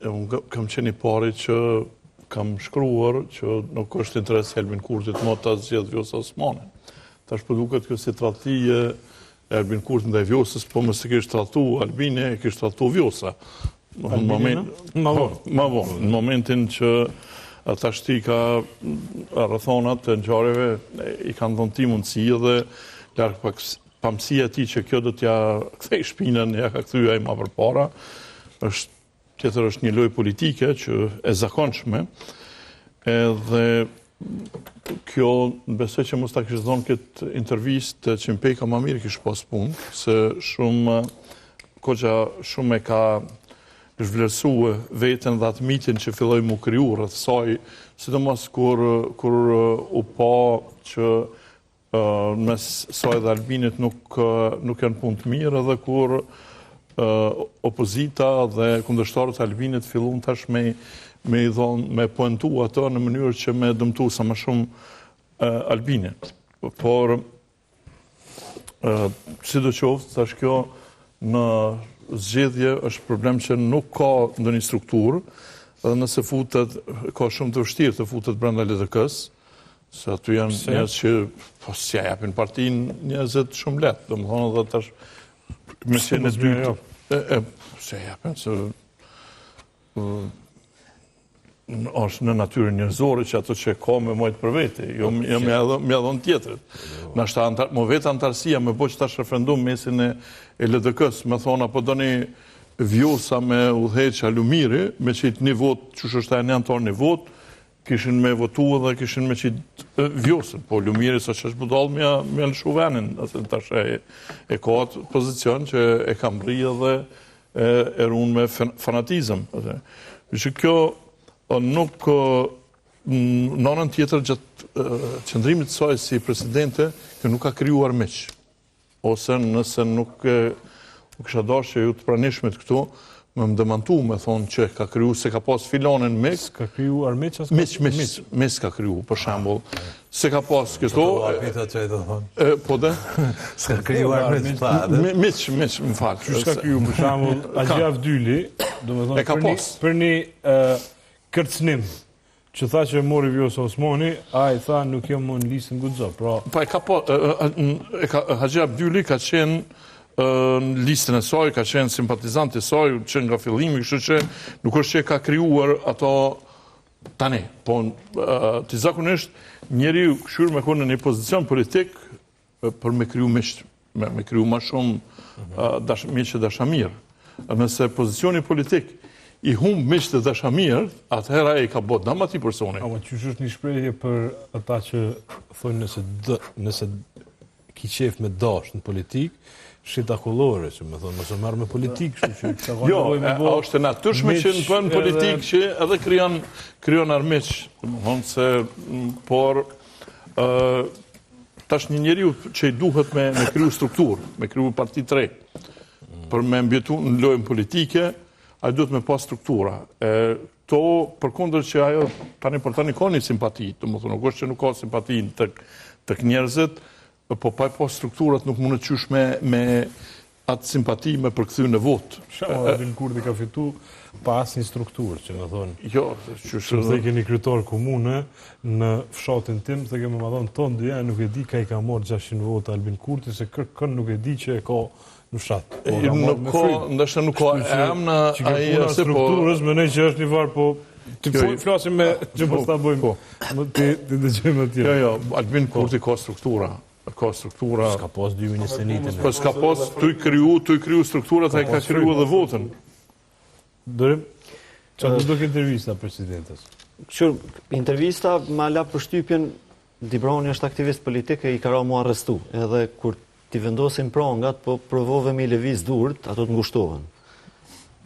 unë kam qenë i pari që kam shkruar që nuk është interes Albin Kurtit më të zgjedh Vjosa Osmanin. Tash po duket kjo si tradhtie e Albin Kurtit ndaj Vjosës, po mos e kishte tradhtu Albini, e kishte tradhtu Vjosa. Në momentin që ata shti ka rrethonat të ngjarjeve i kanë dhënë ti mundësi dhe larg pamësia ti që kjo do t'ja kthej shpinën, ja ka kthyer ai më përpara, tjetër është një lojë politike që e zakonshme, edhe kjo besoj që mos ta kishte dhënë këtë intervistë që Pejka më mirë kishte pas punë, se shumë e ka zhvlerësue veten dhe atë mitin që filloi mu kriju rreth saj, sidomos kur u pa që mes saj dhe Albinit nuk janë punë të mirë, edhe kur opozita dhe kundërshtarët e Albinit fillun tash me poentu ato në mënyrë që me dëmtu sa më shumë Albinin. Por sidoqoftë tash kjo në zgjedhje është problem që nuk ka ndonjë strukturë, dhe nëse futet, ka shumë të vështirë të futet brenda LDK-s, se aty janë njerëz që po si ja japin partinë njerëzit shumë lehtë, domethënë edhe tash me qenë e dytë se japin se është në natyrën njerëzore që ato që ka me mojtë për vete, jo me adhon tjetërit. Nashta më vetë antarësia me boq tash referendum mesin e LDK-s, me thonë apo do një Vjosa me udhëheq Alumiri, me qitë një vot, që është e një antar një vot, kishin me votu dhe kishin me qitë Vjosën, po Lumiri sa që është budal me lëshu venin, tash e ka atë pozicion që e kam rrije dhe e runë me fanatizëm. Që kjo nuk në anën tjetër gjatë qëndrimit të saj si presidente, kjo nuk ka krijuar meq. Ose nëse nuk kisha dashur që ju të pranishmet këtu, më demantu me thonë që ka kriju, se ka pas filonin mes. Ka kriju armeq? Mes ka kriju, për shembull. Se ka pas këto... Po dhe? S'ka kriju armeq pa, dhe? Mes, më falë. Që s'ka kriju, për shembull, Agja Vdyli, do me thonë, për një kërcnim, që tha që mori Vjosa Osmani, a i tha nuk jam më në listën Guxo. Pa e ka po, Agja Vdyli ka qenë në listën e saj, ka qenë simpatizant e saj, që nga fillimi, kështu që nuk është që ka krijuar ato tani. Po, të zakonisht, njeri këshur me konë në një pozicion politik për me kriju misht, me kriju ma shumë miqë dashamir. Nëse pozicioni politik i humb miqë dhe dashamir, atëhera e ka bot dama ti personi. Ama që është një shprehje për ata që thonë nëse ki qef me dash në politikë, shitakullore, që me thonë, nëse marrë me politikë, që jo, është e natyrshme që në bënë politikë që edhe kryon armiq, por tash një njeriu që i duhet me kryu strukturë, me kryu parti të re, për me mbjetu në lojën politike, a i duhet me pas struktura. To, përkundër që ajo tani për tani ka një simpati, të më thonë, nuk është që nuk ka simpati të njerëzit, po pa e po strukturat nuk mund të qysh me atë simpati me përkthy në vot. Albin Kurti ka fitu pa asë një strukturë, që në thonë. Jo, që dhe keni kryetar komune në fshatin tim, dhe kemi ma thonë tonë dhe nuk e di ka i ka morë 600 votë Albin Kurti, se kërkën nuk e di që e ka në fshat. Ndështë nuk ka emna që ka puna strukturës, me nej që është një varë, po të flasim me që mos ta bëjmë, të dëgjëjmë atje. Jo, Albin Kurti ka struktura. Ka struktura... Ska pas 2 ministeritin. Po s'ka pas të i kryu strukturat, a i ka kryu edhe votën. Dorim, që të do intervista presidentës? Intervista ma la përshtypjen, Dibroni është aktivist politik e i ka ra mu arrestu. Edhe kur ti vendosin prangat, po provove me i lëviz durët, ato të ngushtohen.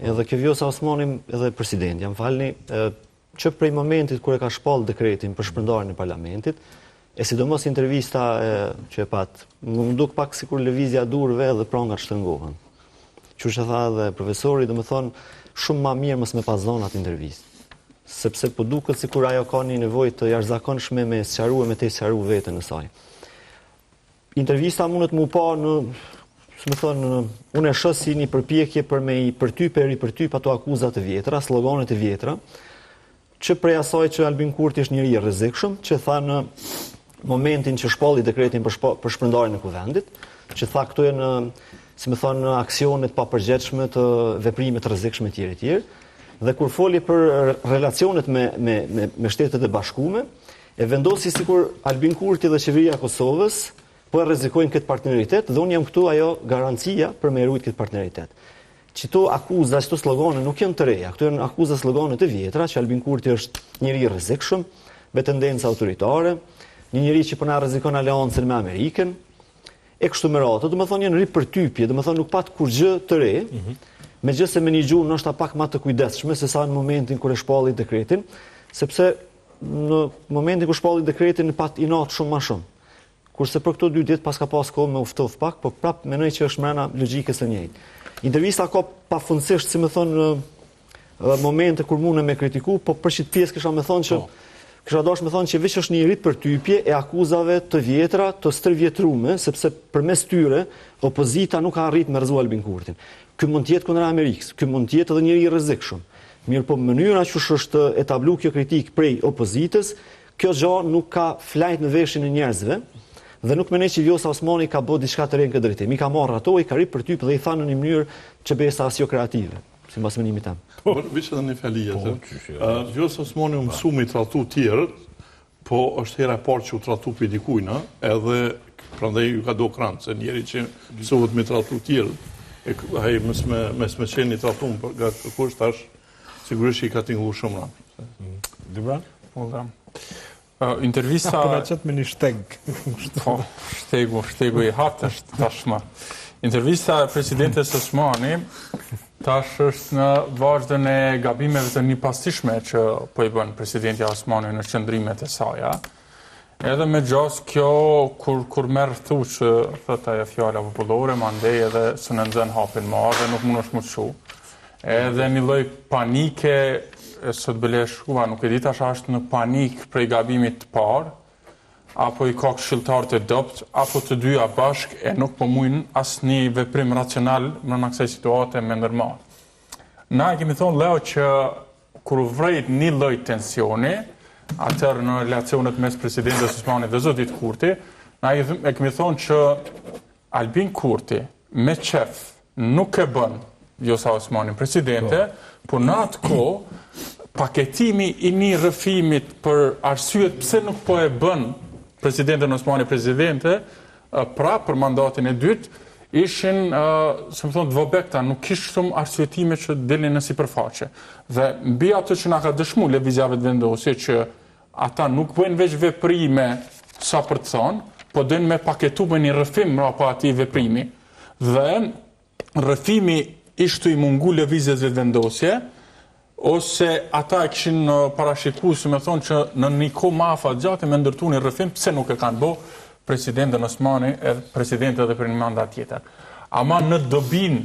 Edhe kjo Vjosa Osmani edhe president, jam falni, që prej momentit kur e ka shpall dekretin për shpërndarjen e parlamentit, e sidomos intervista që e pat, më duk pak si kur lëvizja durve dhe prangat shtëngohen. Që që tha dhe profesori, dhe më thonë, shumë ma mirë mës me pas dhona atë intervist. Sepse po duket si kur ajo ka një nevojë të jashtëzakonshme me sqaru e me te sqaru vete në saj. Intervista mundet mu pa në më thonë, unë e shoh si një përpjekje për me i përtyp ato akuzat të vjetra, sloganet e vjetra, që prej asaj që Albin Kurti është njëri i rrezikshëm, që tha në momentin që shpalli dekretin për shpërndarjen e kuvendit, që tha këto janë, si më thonë, aksionet papërgjegjshme të veprime të rrezikshme etj. Dhe kur foli për relacionet me Shtetet e Bashkuara, e vendosi sikur Albin Kurti dhe qeveria e Kosovës po e rrezikojnë këtë partneritet dhe unë jam këtu ajo garancia për me ruajtur këtë partneritet. Qëto akuza, qëto slogane nuk janë të reja, këto janë akuza slogane të vjetra, që Albin Kurti është njëri i rrezikshëm, me tendencë autoritare, një njëri që po na rrezikon aleancën me Amerikën, e kështu me radhë. Do të thonë janë ripërtypje, do të thonë nuk pat kur gjë të re, megjithëse me një gjuhë ndoshta pak më të kujdesshme se sa në momentin kur e shpalli dekretin, sepse në momentin kur shpalli dekretin pat inat shumë më shumë. Kurse për këto 2 ditë pas ka pas kohë me uftof pak, po prap mendoj që është mrena logjikës së njëjtë. Intervista ka pafundësisht, si më thonë, momente kur mundem me kritiku, po për çit pjesë kisha më thonë që kisha dashur më thonë që veç është një ripërtypje e akuzave të vjetra, të stërvjetrume, sepse përmes tyre opozita nuk ka arrit me rrezu Albin Kurtin. Ky mund të jetë kundër Amerikës, ky mund të jetë edhe njëri i rrezikshëm. Mirë, po mënyra që është etablu kjo kritik prej opozitës, kjo gjë nuk ka flajt në veshin e njerëzve. Dhe nuk mendoj që Vjosa Osmani ka bërë diçka të re në këtë drejtim. I ka marrë ato, i ka ripërtyp dhe i tha në një mënyrë që besa as jo kreative, sipas menimit tim. Veç edhe një fjali tjetër. Vjosa Osmani u mësu me i tratu tjerët, po është hera e parë që u tratu për dikujna, edhe prandaj ju ka do kranë, se njeri që mësohet me tratu tjerët, ai mes me qenë i tratuar nga kërkush tash, sigurisht i ka tingullu shumë rënd. Dibran? Intervista... Po na qëtë me një shteg. Po, shtegu i hatë është tashmë. Intervista e presidentes Osmani tash është në vazhdën e gabimeve të një pastishme që po i bën presidenti Osmani në qëndrimet e saja. Edhe me gjas kjo, kur merr thu që thot ajo fjala popullore, mandej edhe së në nxën hapin më dhe nuk mund është më të shu. Edhe një lloj panike sot bële shkuva, nuk e di tash është në panik prej gabimit të parë, apo i ka këshilltar të dopt, apo të dyja bashk e nuk po mujnë asnjë veprim racional në kësaj situate me ndërmarrë. Na kemi thonë Leo që kur vrejt një lloj tensioni, atër në relacionet mes presidentës Osmani dhe zotit Kurti, na e kemi thonë që Albin Kurti me qef nuk e bën Vjosa Osmani presidente, por në atë kohë paketimi i një rrëfimit për arsyet pse nuk po e bën presidentën Osmani presidente, pra për mandatin e dytë, ishin, se më thonë, dvobekta, nuk ishtë shumë arsyetime që dilin në sipërfaqe. Dhe mbi atë që na ka dëshmu lëvizjave të vendosje që ata nuk bëjnë veç veprime sa për të thonë, po dojnë me paketu me një rrëfim mrapa atij veprimi. Dhe rrëfimi ishtu i mungu lëvizjeve të vendosje, ose ata e kishin parashiku, si me thonë që në një kohë më afat gjatë me ndërtu një rrëfim, pse nuk e kanë bo presidentën Osmani e presidente edhe për një mandat tjetër. Ama në dobin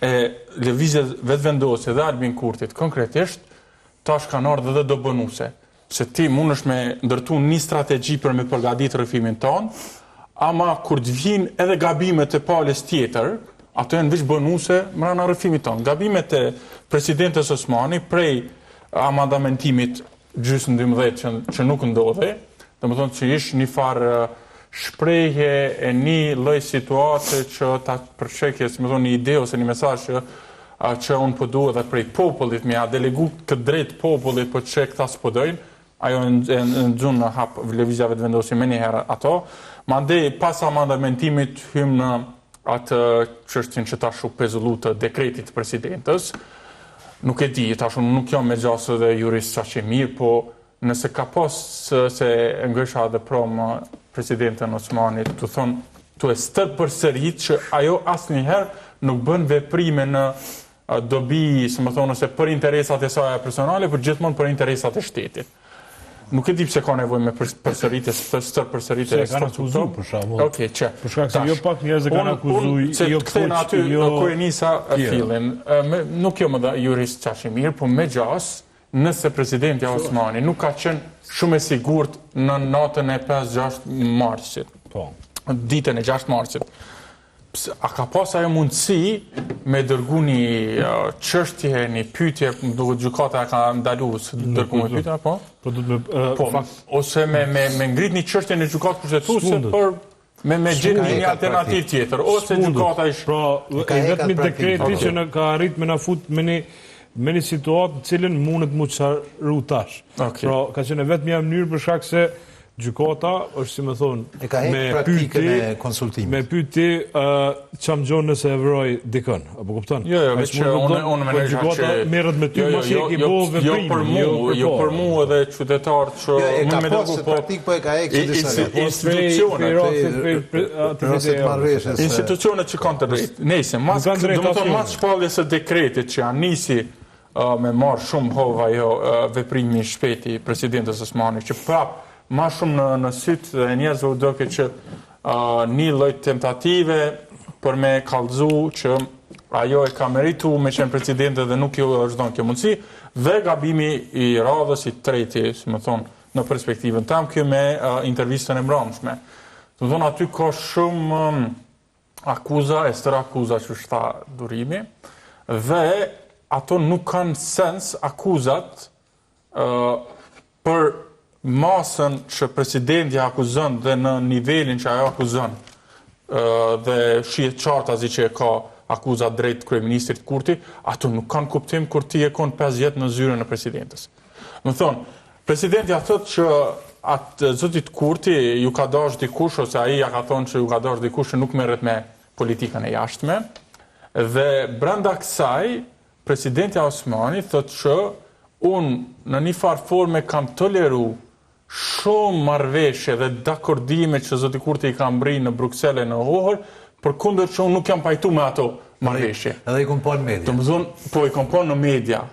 e lëvizjeve të vendosje dhe Albin Kurtit, konkretisht, tash kanë ardhur dhe do bënuse. Se ti mund është me ndërtu një strategji për me përgadit rrëfimin tonë, ama kur të vijnë edhe gabimet e palës tjetër, ato janë veç bonuse mrena rrëfimit tonë. Gabimet e presidentes Osmani prej amandamentimit gjysmë 12 që nuk ndodhe, dhe më thonë që ishë një farë shprehje e një lloj situate që ta përshekje, si më thonë, një ide ose një mesazh që unë po duhet dhe prej popullit me a delegu këtë drejt popullit po që këta s'po dojnë, ajo në gjunë në hap lëvizjave të vendosje me njëherë ato. Mandej pas amandamentimit hym në atë çështjen që tash u pezullu të dekretit të presidentës. Nuk e di, tash unë nuk jam me gjasë dhe jurist qaqe mirë, po nëse ka pas se ngësha dhe prom presidentën Osmani të thonë, të e stër përsërit që ajo asnjëherë nuk bën veprime në dobi, se më thonë, ose për interesat e saj personale, por gjithmonë për interesat e shtetit. Nuk e di pse ka nevojë me përsëritje, stër përsëritje e kanë akuzuar për shembull. Okej, që. Për shkak se jo pak njerëz e kanë akuzuar, jo kthehen aty ku e nisa fillin. Nuk jam edhe jurist çashi mirë, po me gjas, nëse presidenti Osmani nuk ka qenë shumë e sigurt në natën e 5-6 marsit. Po. Ditën e 6 marsit. a ka pas ajo mundësi me dërgu një çështje, një pyetje, më duket gjykata ka ndaluar se dërgu me pyetje apo? Po do të Po, ose me ngrit një çështje në gjykatë kushtetuese për me gjetë një alternativë tjetër, ose gjykata ish. Pra, e vetmi dekreti që në ka arrit me na fut me një situatë në cilën mundet mu çarru tash. Pra, ka qenë vetëm një mënyrë për shkak se gjykata është, si më thonë, E ka heq praktikën e konsultimit. me pyeti çam gjon nëse e vroj dikën, apo kupton? Jo, veç unë më gjykata merret me ty mos e ke bëu veprim. Jo për mua edhe qytetarët që Ka më pas praktik po e ka heq disa. Institucionet që kanë të drejtë. Nëse mas shpalljes së dekretit që janë nisi me marrë shumë hova veprimi shpejt i presidentës Osmani, që prap ma shumë në sytë e njerëzve u doke që një lloj tentative për me kallëzu që ajo e ka meritu me qenë presidente dhe nuk jo është dhënë kjo mundësi, dhe gabimi i radhës i treti, si më thonë, në perspektivën tam, kjo me intervistën e mbrëmshme. Të më thonë, aty ka shumë akuza, e stër akuza që shta durimi, dhe ato nuk kanë sens akuzat për masën që presidenti akuzon dhe në nivelin që ajo akuzon dhe shihet qartë azi që e ka akuzat drejt kryeministrit Kurti, ato nuk kanë kuptim kur ti e kon 5 jetë në zyrën e presidentës. Më thonë, presidenti a thot që atë zotit Kurti ju ka dash dikush, ose ai ja ka thonë që ju ka dash dikush që nuk merret me politikën e jashtme, dhe brenda kësaj, presidenti Osmani thot që unë në një farë forme kam toleru shumë marrëveshje dhe dakordime që zoti Kurti i ka mbri në Bruksele në Ohër, për kundër që unë nuk jam pajtu me ato marrëveshje. Edhe i kompon media. Të më thonë, po i kompon në media.